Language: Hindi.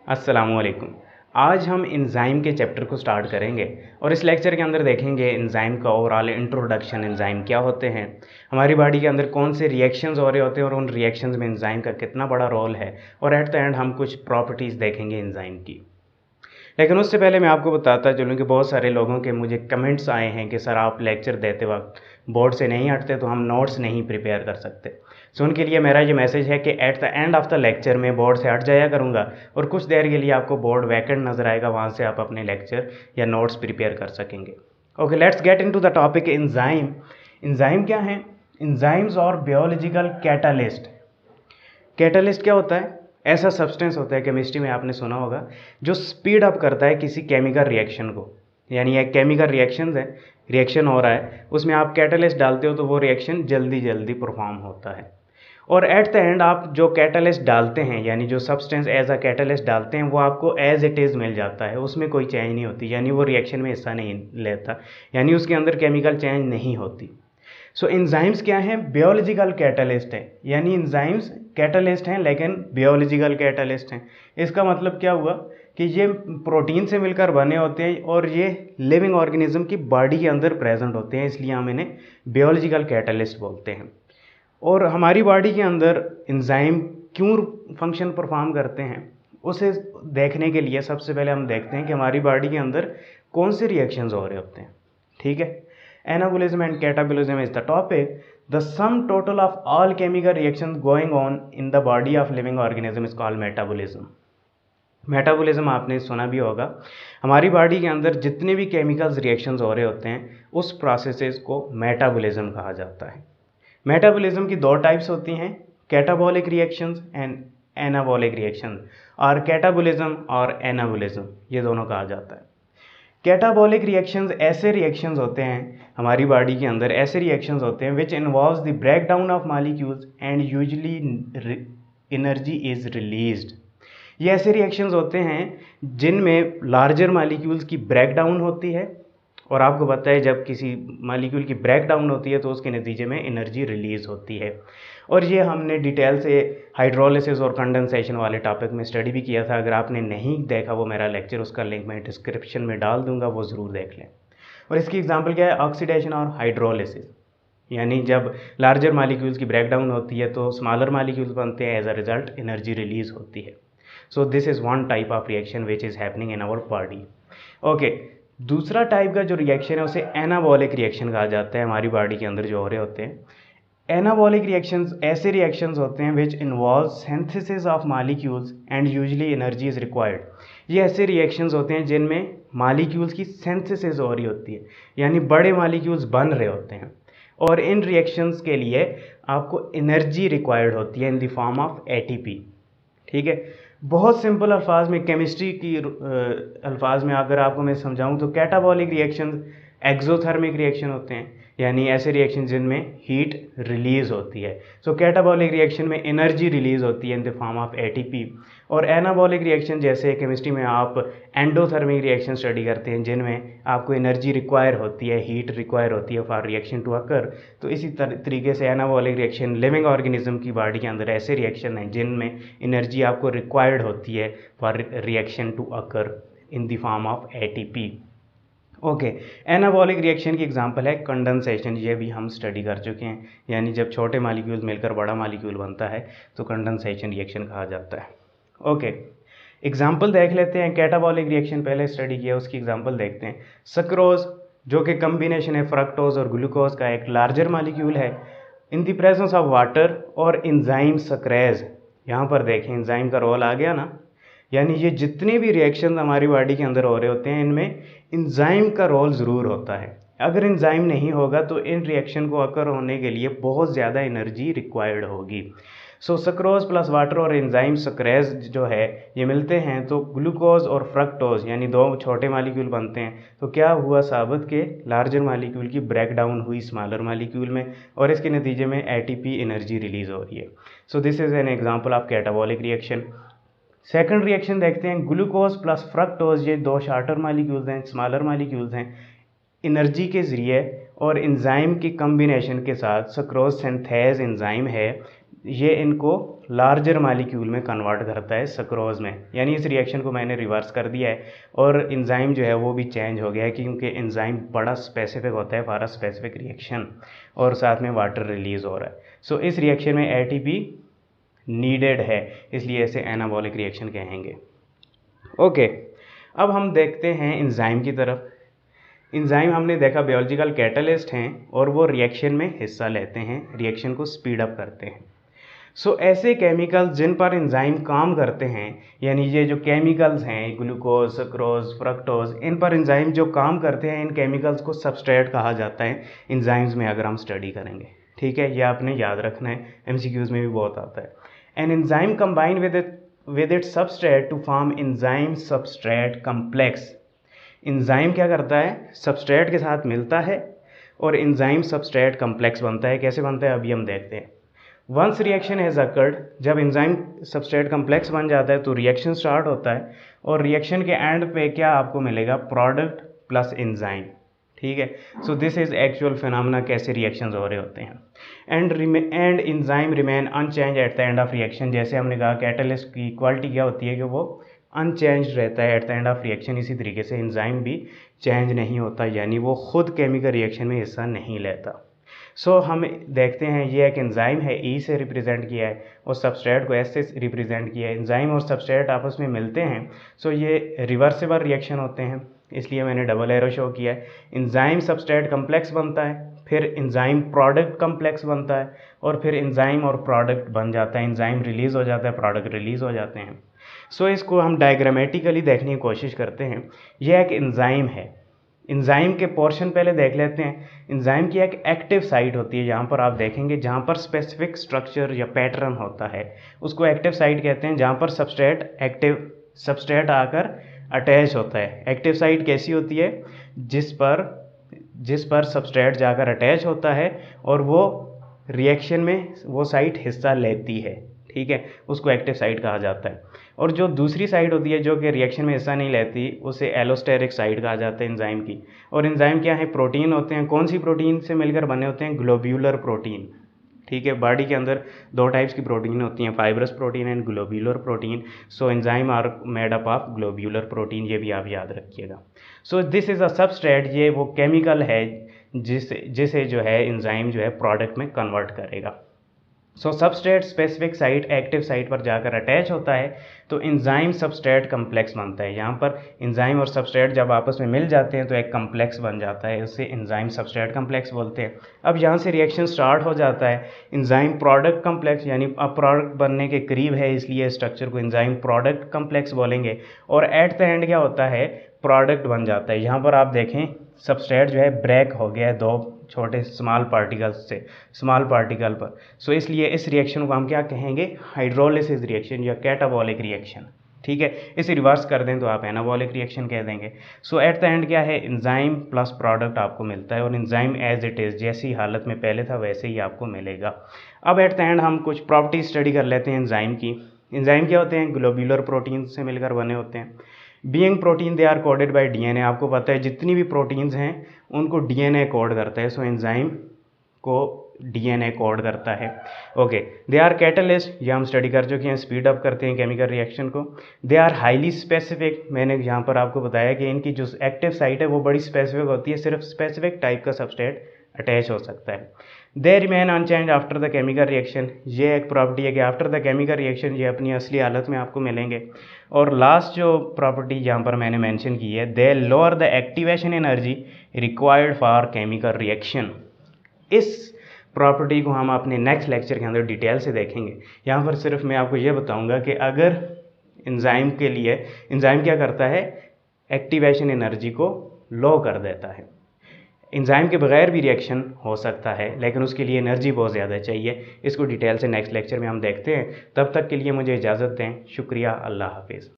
अस्सलामुअलैकुम। आज हम एंजाइम के चैप्टर को स्टार्ट करेंगे और इस लेक्चर के अंदर देखेंगे एंजाइम का ओवरऑल इंट्रोडक्शन, एंजाइम क्या होते हैं, हमारी बॉडी के अंदर कौन से रिएक्शंस हो रहे होते हैं और उन रिएक्शंस में एंजाइम का कितना बड़ा रोल है, और एट द एंड हम कुछ प्रॉपर्टीज़ देखेंगे एंजाइम की। लेकिन उससे पहले मैं आपको बताता चलूँ कि बहुत सारे लोगों के मुझे कमेंट्स आए हैं कि सर आप लेक्चर देते वक्त बोर्ड से नहीं हटते तो हम नोट्स नहीं प्रिपेयर कर सकते। सो उनके लिए मेरा ये मैसेज है कि eight the end of the lecture में बोर्ड से हट जाया करूँगा और कुछ देर के लिए आपको बोर्ड वैकेंट नज़र आएगा, वहाँ से आप अपने लेक्चर या नोट्स प्रिपेयर कर सकेंगे। Okay, let's get into the topic enzyme. Enzyme क्या है? एंजाइम्स और बायोलॉजिकल कैटालिस्ट। कैटालिस्ट क्या होता है? ऐसा सब्सटेंस होता है, केमिस्ट्री में आपने सुना होगा, जो स्पीड अप करता है किसी केमिकल रिएक्शन को। यानी एक केमिकल रिएक्शन है, रिएक्शन हो रहा है, उसमें आप कैटालिस्ट डालते हो तो वो रिएक्शन जल्दी जल्दी परफॉर्म होता है। और एट द एंड आप जो कैटालिस्ट डालते हैं, यानी जो सब्सटेंस एज अ कैटालिस्ट डालते हैं, वो आपको एज इट इज़ मिल जाता है, उसमें कोई चेंज नहीं होती, यानी वो रिएक्शन में हिस्सा नहीं लेता, यानी उसके अंदर केमिकल चेंज नहीं होती। सो एंजाइम्स क्या हैं? बायोलॉजिकल कैटालिस्ट हैं, यानी एंजाइम्स कैटालिस्ट हैं लेकिन बायोलॉजिकल कैटालिस्ट हैं। इसका मतलब क्या हुआ कि ये प्रोटीन से मिलकर बने होते हैं और ये लिविंग ऑर्गेनिज्म की बॉडी के अंदर प्रेजेंट होते हैं, इसलिए हम इन्हें बायोलॉजिकल कैटालिस्ट बोलते हैं। और हमारी बॉडी के अंदर एंजाइम क्यों फंक्शन परफॉर्म करते हैं, उसे देखने के लिए सबसे पहले हम देखते हैं कि हमारी बॉडी के अंदर कौन से रिएक्शंस हो रहे होते हैं। ठीक है, anabolism and catabolism is the topic. The sum total of all chemical reactions going on in the body of living organism is called metabolism. Metabolism आपने सुना भी होगा। हमारी बॉडी के अंदर जितने भी केमिकल्स रिएक्शंस हो रहे होते हैं, उस प्रोसेसेस को मेटाबॉलिज्म कहा जाता है। मेटाबॉलिज्म की दो टाइप्स होती हैं, catabolic reactions and anabolic reactions, और कैटाबॉलिज्म और एनाबॉलिज्म, ये दोनों कहा जाता है। कैटाबॉलिक रिएक्शंस ऐसे रिएक्शंस होते हैं हमारी बॉडी के अंदर, ऐसे रिएक्शंस होते हैं which involves the break down of molecules and usually energy is released. ये ऐसे रिएक्शंस होते हैं जिनमें लार्जर मॉलिक्यूल्स की ब्रेक डाउन होती है, और आपको पता है जब किसी मॉलिक्यूल की ब्रेक डाउन होती है तो उसके नतीजे में एनर्जी रिलीज़ होती है। और ये हमने डिटेल से हाइड्रोलिसिस और कंडेंसेशन वाले टॉपिक में स्टडी भी किया था। अगर आपने नहीं देखा वो मेरा लेक्चर, उसका लिंक मैं डिस्क्रिप्शन में डाल दूंगा, वो ज़रूर देख लें। और इसकी एग्जांपल क्या है? ऑक्सीडेशन और हाइड्रोलिसिस, यानी जब लार्जर मॉलिक्यूल्स की ब्रेक डाउन होती है तो स्मॉलर मॉलिक्यूल्स बनते हैं, as a result energy release होती है। So this is one type of reaction which is happening in our body. Okay, दूसरा टाइप का जो रिएक्शन है उसे एनाबॉलिक रिएक्शन कहा जाता है, हमारी बॉडी के अंदर जो हो रहे होते हैं। एनाबॉलिक रिएक्शंस ऐसे रिएक्शंस होते हैं which involve synthesis of molecules and usually energy is required. ये ऐसे रिएक्शंस होते हैं जिनमें मॉलिक्यूल्स की सिंथेसिस हो रही होती है, यानी बड़े मॉलिक्यूल्स बन रहे होते हैं, और इन रिएक्शंस के लिए आपको एनर्जी रिक्वायर्ड होती है इन द फॉर्म ऑफ एटीपी। ठीक है, बहुत सिंपल अल्फाज में, केमिस्ट्री की अल्फाज में अगर आपको मैं समझाऊं तो कैटाबॉलिक रिएक्शन एक्सोथर्मिक रिएक्शन होते हैं, यानी ऐसे रिएक्शन जिनमें हीट रिलीज होती है। सो कैटाबॉलिक रिएक्शन में एनर्जी रिलीज होती है इन द फॉर्म ऑफ एटीपी। और एनाबॉलिक रिएक्शन जैसे केमिस्ट्री में आप एंडोथर्मिक रिएक्शन स्टडी करते हैं, जिनमें आपको एनर्जी रिक्वायर होती है, हीट रिक्वायर होती है फॉर रिएक्शन टू अकर। तो इसी तरीके से एनाबॉलिक रिएक्शन लिविंग ऑर्गेनिज्म की बॉडी के अंदर ऐसे रिएक्शन हैं जिनमें एनर्जी आपको रिक्वायर्ड होती है for reaction to occur in the form of ATP. Okay, anabolic reaction की एग्जांपल है कंडेंसेशन, ये भी हम स्टडी कर चुके हैं, यानी जब छोटे मॉलिक्यूल मिलकर बड़ा मॉलिक्यूल बनता है तो कंडेंसेशन रिएक्शन कहा जाता है। ओके, एग्जांपल देख लेते हैं। कैटाबॉलिक रिएक्शन पहले स्टडी किया, उसकी एग्जांपल देखते हैं। सक्रोज, जो कि कम्बिनेशन है फ्रक्टोज और ग्लूकोज का, एक लार्जर मॉलिक्यूल है, in the presence of water और एंजाइम सक्रेज। यहाँ पर देखें एंजाइम का रोल आ गया ना, यानी ये जितने भी रिएक्शन हमारी बॉडी के अंदर हो रहे होते हैं इनमें एंजाइम का रोल ज़रूर होता है। अगर एंजाइम नहीं होगा तो इन रिएक्शन को अकर होने के लिए बहुत ज़्यादा एनर्जी रिक्वायर्ड होगी। सो सक्रोज प्लस वाटर और एंजाइम सक्रेज जो है ये मिलते हैं तो ग्लूकोज और फ्रक्टोज, यानी दो छोटे मॉलिक्यूल बनते हैं। तो क्या हुआ साबित के लार्जर मॉलिक्यूल की ब्रेक डाउन हुई स्मॉलर मॉलिक्यूल में, और इसके नतीजे में एटीपी एनर्जी रिलीज हो रही है। So this is an example of catabolic reaction. Second reaction देखते हैं, ग्लूकोज प्लस फ्रक्टोज, ये दो शार्टर मॉलिक्यूल्स हैं, स्मॉलर मॉलिक्यूल्स हैं। एनर्जी के ज़रिए और एंजाइम की कम्बिनेशन के साथ सक्रोज सिंथेज एंजाइम है ये इनको लार्जर मालिक्यूल में कन्वर्ट करता है सक्रोज में, यानी इस रिएक्शन को मैंने रिवर्स कर दिया है और एंजाइम जो है वो भी चेंज हो गया है, क्योंकि एंजाइम बड़ा स्पेसिफिक होता है फॉर अ स्पेसिफिक रिएक्शन, और साथ में वाटर रिलीज हो रहा है। सो इस रिएक्शन में एटीपी नीडेड है, इसलिए इसे एनाबॉलिक रिएक्शन कहेंगे। ओके, अब हम देखते हैं एंजाइम की तरफ। एंजाइम हमने देखा बायोलॉजिकल कैटलिस्ट हैं और वो रिएक्शन में हिस्सा लेते हैं, रिएक्शन को स्पीड अप करते हैं। सो ऐसे केमिकल्स जिन पर एंजाइम काम करते हैं, यानी ये जो केमिकल्स हैं ग्लूकोज, सक्रोज, फ्रक्टोज, इन पर एंजाइम जो काम करते हैं, इन केमिकल्स को सबस्ट्रेट कहा जाता है एंजाइम्स में, अगर हम स्टडी करेंगे। ठीक है, ये आपने याद रखना है, एमसीक्यूज में भी बहुत आता है। An enzyme combine with it substrate to form enzyme substrate complex. Enzyme क्या करता है, सबस्ट्रेट के साथ मिलता है और एंजाइम सबस्ट्रेट कम्प्लेक्स बनता है। कैसे बनता है अभी हम देखते हैं। वंस रिएक्शन हैज़ अकर्ड, जब एंजाइम सबस्ट्रेट कम्प्लेक्स बन जाता है तो रिएक्शन स्टार्ट होता है और रिएक्शन के एंड पे क्या आपको मिलेगा, प्रोडक्ट प्लस एंजाइम। ठीक है, so this is actual phenomena, कैसे रिएक्शंस हो रहे होते हैं। And enzyme remain unchange at the end of reaction. जैसे हमने कहा कैटलिस्ट की क्वालिटी क्या होती है कि वो अनचेंज रहता है eight the end of reaction, इसी तरीके से एंजाइम भी चेंज नहीं होता, यानी वो खुद केमिकल रिएक्शन में हिस्सा नहीं लेता। सो हम देखते हैं ये एक एंजाइम है, ई से रिप्रेजेंट किया है और सबस्ट्रेट को एस से रिप्रेजेंट किया है। एंजाइम और सबस्ट्रेट आपस में मिलते हैं, सो ये रिवर्सिबल रिएक्शन होते हैं, इसलिए मैंने डबल एरो शो किया है। एंजाइम सबस्ट्रेट कम्प्लेक्स बनता है, फिर एंजाइम प्रोडक्ट कम्प्लेक्स बनता है और फिर एंजाइम और प्रोडक्ट बन जाता है, एंजाइम रिलीज़ हो जाता है, प्रोडक्ट रिलीज़ हो जाते हैं। सो इसको हम डायग्रामेटिकली देखने की कोशिश करते हैं। यह एक एंजाइम है। एंजाइम के पोर्शन पहले देख लेते हैं। एंजाइम की एक एक्टिव साइट होती है, जहाँ पर आप देखेंगे जहाँ पर स्पेसिफिक स्ट्रक्चर या पैटर्न होता है उसको एक्टिव साइट कहते हैं, जहाँ पर सबस्ट्रेट आकर अटैच होता है। एक्टिव साइट कैसी होती है, जिस पर सबस्ट्रेट जाकर अटैच होता है और वो रिएक्शन में वो साइट हिस्सा लेती है। ठीक है, उसको एक्टिव साइट कहा जाता है। और जो दूसरी साइड होती है जो कि रिएक्शन में हिस्सा नहीं लेती, उसे एलोस्टेरिक साइड कहा जाता है एंजाइम की। और एंजाइम क्या है, प्रोटीन होते हैं। कौन सी प्रोटीन से मिलकर बने होते हैं, ग्लोब्यूलर प्रोटीन। ठीक है, बॉडी के अंदर दो टाइप्स की प्रोटीन होती हैं, fibrous protein and globular protein. So enzyme are made up of globular protein, ये भी आप याद रखिएगा। So this is a substrate, ये वो केमिकल है जिसे जो है एंजाइम जो है प्रोडक्ट में कन्वर्ट करेगा। So substrate specific site active site पर जाकर अटैच होता है तो एंजाइम सबस्ट्रेट कम्प्लेक्स बनता है। यहाँ पर एंजाइम और सबस्ट्रेट जब आपस में मिल जाते हैं तो एक कम्प्लेक्स बन जाता है, उसे एंजाइम सबस्ट्रेट कम्प्लेक्स बोलते हैं। अब यहाँ से रिएक्शन स्टार्ट हो जाता है। एंजाइम प्रोडक्ट कम्प्लेक्स, यानी अब प्रोडक्ट बनने के करीब है, इसलिए स्ट्रक्चर को एंजाइम प्रोडक्ट कम्प्लेक्स बोलेंगे। और एट द एंड क्या होता है, प्रोडक्ट बन जाता है। यहाँ पर आप देखें सबस्ट्रेट जो है ब्रेक हो गया है दो छोटे स्मॉल पार्टिकल पर। सो इसलिए इस रिएक्शन को हम क्या कहेंगे, हाइड्रोलिसिस रिएक्शन या कैटाबॉलिक रिएक्शन। ठीक है, इसे रिवर्स कर दें तो आप एनाबॉलिक रिएक्शन कह देंगे। सो एट द एंड क्या है, एंजाइम प्लस प्रोडक्ट आपको मिलता है और एंजाइम एज इट इज़ जैसी हालत में पहले था वैसे ही आपको मिलेगा। अब एट द एंड हम कुछ प्रॉपर्टी स्टडी कर लेते हैं एंजाइम की। एंजाइम क्या होते हैं, ग्लोब्यूलर प्रोटीन से मिलकर बने होते हैं। Being protein they are coded by DNA. आपको पता है जितनी भी प्रोटीन्स हैं उनको डीएनए कोड करता है। सो एंजाइम को डीएनए कोड करता है। ओके, दे आर कैटलिस्ट, ये हम स्टडी कर चुके हैं, स्पीड अप करते हैं केमिकल रिएक्शन को। दे आर हाईली स्पेसिफिक, मैंने यहाँ पर आपको बताया कि इनकी जो एक्टिव साइट है वो बड़ी स्पेसिफिक होती है, सिर्फ स्पेसिफिक टाइप का सबस्ट्रेट अटैच हो सकता है। They remain unchange after the chemical reaction, ये एक प्रॉपर्टी है कि आफ्टर द केमिकल रिएक्शन ये अपनी असली हालत में आपको मिलेंगे। और लास्ट जो प्रॉपर्टी यहाँ पर मैंने मेंशन की है, they lower the activation energy required for chemical reaction. इस प्रॉपर्टी को हम अपने नेक्स्ट लेक्चर के अंदर डिटेल से देखेंगे। यहाँ पर सिर्फ मैं आपको ये बताऊँगा कि अगर एंजाइम के लिए एंजाइम क्या करता है, एक्टिवेशन एनर्जी को लो कर देता है। एंजाइम के बगैर भी रिएक्शन हो सकता है लेकिन उसके लिए एनर्जी बहुत ज़्यादा चाहिए। इसको डिटेल से नेक्स्ट लेक्चर में हम देखते हैं। तब तक के लिए मुझे इजाज़त दें। शुक्रिया, अल्लाह हाफिज़।